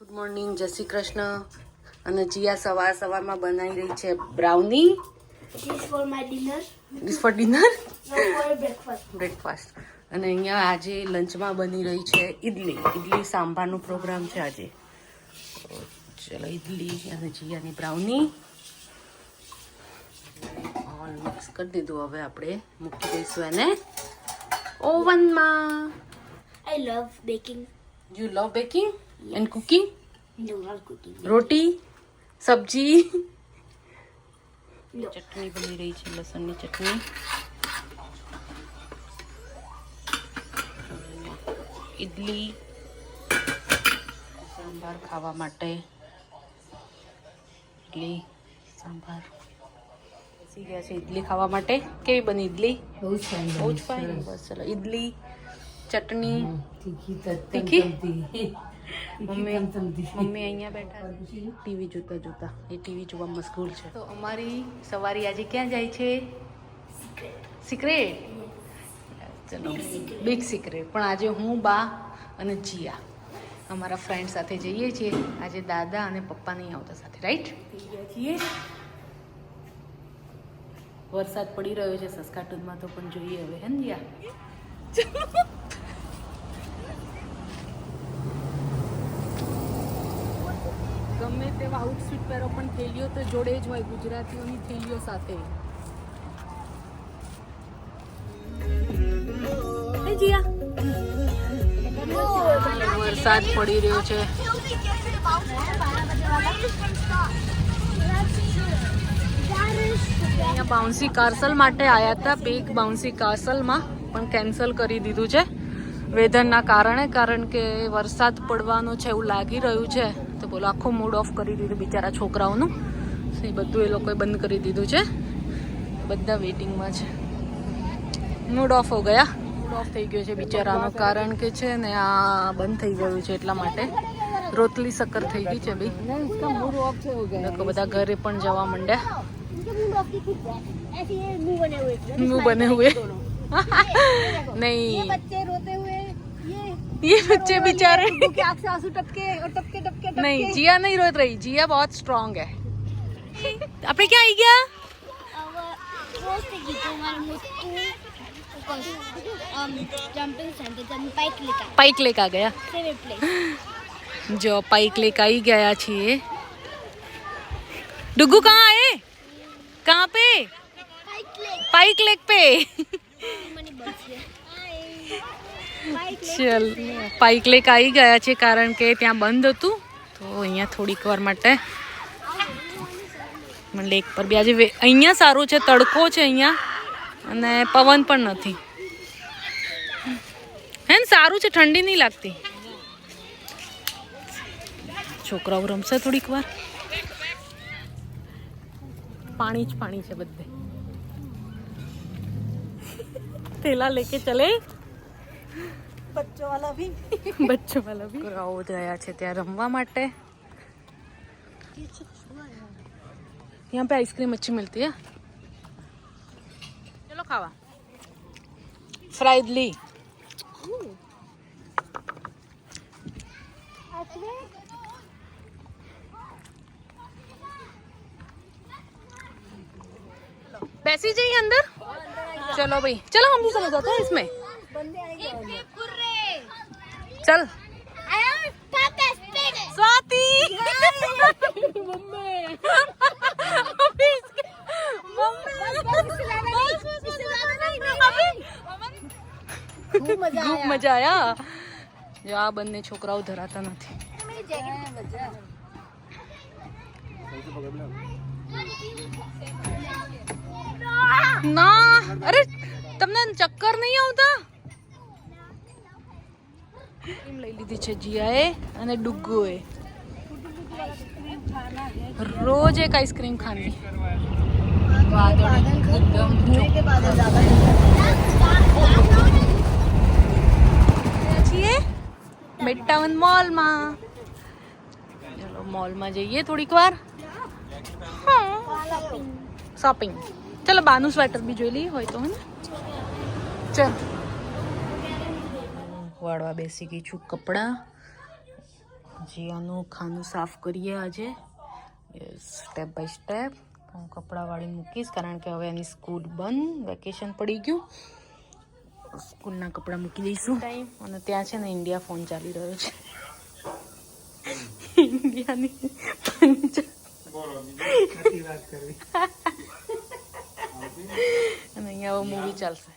Good morning, જય શ્રી કૃષ્ણ. અને જીયા સવારમાં બનાવી રહી છે brownie. This for my dinner. This for dinner, No, for breakfast. Breakfast. અને અહીંયા આજે લંચમાં બની રહી છે ઇડલી સાંભારનો પ્રોગ્રામ છે આજે. તો ચલો ઇડલી અને જીયાની બ્રાઉની ઓલ મિક્સ કરી દીધું. હવે આપણે મૂકી દઈશું એને ઓવનમાં. I love baking. You love baking and cooking? No, not cooking. Roti, sabzi. No. ચટણી બની રહી છે, લસણની ચટણી. ઇડલી સાંભાર ખાવા માટે. ઇડલી સાંભાર બેસી ગયા છે ઇડલી ખાવા માટે. કેવી બની ઇડલી? બહુ જ ફાઇન. બસ ચલો ઇડલી, ચટણી, તીખી. મમ્મી અહીંયા બેઠા ટીવી જોતા. એ ટીવી જોવા મશગુલ છે. તો અમારી સવારી આજે ક્યાં જાય છે? સિક્રેટ. ચલો બિગ સિક્રેટ. પણ આજે હું, બા અને જીયા અમારા ફ્રેન્ડ સાથે જઈએ છીએ. આજે દાદા અને પપ્પા નહીં આવતા સાથે, રાઈટ? છીએ. વરસાદ પડી રહ્યો છે સસ્કાટુનમાં, તો પણ જોઈએ હવે, હે ને જીયા? ગમે તેવા આઉટફિટ પહેરો પણ થેલીઓ તો જોડે જ હોય, ગુજરાતીઓની થેલીઓ સાથે. વરસાદ પડી રહ્યો છે. અહીંયા બાઉન્સી કાસલ માટે આવ્યા હતા, બિગ બાઉન્સી કાસલમાં, પણ કેન્સલ કરી દીધું છે વેધરના કારણે. કારણ કે વરસાદ પડવાનો છે એવું લાગી રહ્યું છે. તો બોલો આખો મૂડ ઓફ કરી દીધું બિચારા છોકરાઓનું. એ બધું એ લોકોએ બંધ કરી દીધું છે. બધા વેઇટિંગમાં છે. મૂડ ઓફ હો ગયા. મૂડ ઓફ થઈ ગયો છે બિચારાનો. કારણ કે છે ને આ બંધ થઈ ગયું છે એટલા માટે. રોટલી શક્કર થઈ ગઈ છે ભાઈ. લોકો બધા ઘરે પણ જવા માંડ્યા. ऐसे ये मुंह बने हुए थे। मुंह बने हुए नहीं, बच्चे रोते हुए ये बच्चे बेचारे के आंख से आंसू टपके और टपके टपके नहीं, जिया नहीं रोत रही. जिया बहुत स्ट्रांग है. આપણે ક્યાં આવી ગયા? रोस्ट की तो हमारे मुझको जंपिंग सेंटर जंप પાઇક લેક આ ગયા. फेवरेट प्लेस જો પાઇક લેક આવી ગયા છીએ. डुगू कहाँ आए? कहाँ पे? पाइक लेक पे. ચલ પાઇક લેક આવી ગયા છે કારણ કે ત્યાં બંધ હતું. તો અહીંયા થોડીક વાર માટે લેક પર બી આજે અહીંયા સારું છે, તડકો છે અહીંયા અને પવન પણ નથી. હે ને સારું છે, ઠંડી નહીં લાગતી. છોકરાઓ રમશે થોડીક વાર. पानी च पानी છે બધે. थैला लेके चले. बच्चों वाला भी છોકરાઓ ગયા છે ત્યાં રમવા માટે. यहाँ पे आइसक्रीम अच्छी मिलती है. चलो खावा. फ्राई इडली. बैसी जाइए अंदर. चलो भाई, चलो हम भी चले जाते हैं इसमें. चल स्वाति. खूब मजा आया. જો આ બંને છોકરાઓ ધરાતા નથી. ના, અરે તમને ચક્કર નહીં આવતા? લઈ લીધી છે જીયાએ અને ડુગ્ગુએ. રોજ એક આઈસ્ક્રીમ ખાની. છીએ મિડટાઉન મોલમાં. ચલો મોલમાં જઈએ થોડીક વાર. શોપિંગ. चलो बानू स्वेटर भी જોઈ લઈએ હોય તો, હે ને? ચલ વાળવા બેસી ગઈ છું કપડાં. જીયાનું ખાનું સાફ કરીએ આજે સ્ટેપ બાય સ્ટેપ. હું કપડાં વાળી મૂકીશ કારણ કે હવે એની સ્કૂલ બંધ, વેકેશન પડી ગયું. સ્કૂલના કપડાં મૂકી દઈશું. અને ત્યાં છે ને ઇન્ડિયા ફોન ચાલી રહ્યો છે. ઇન્ડિયાની અને અહીંયા હવે મૂવી ચાલશે.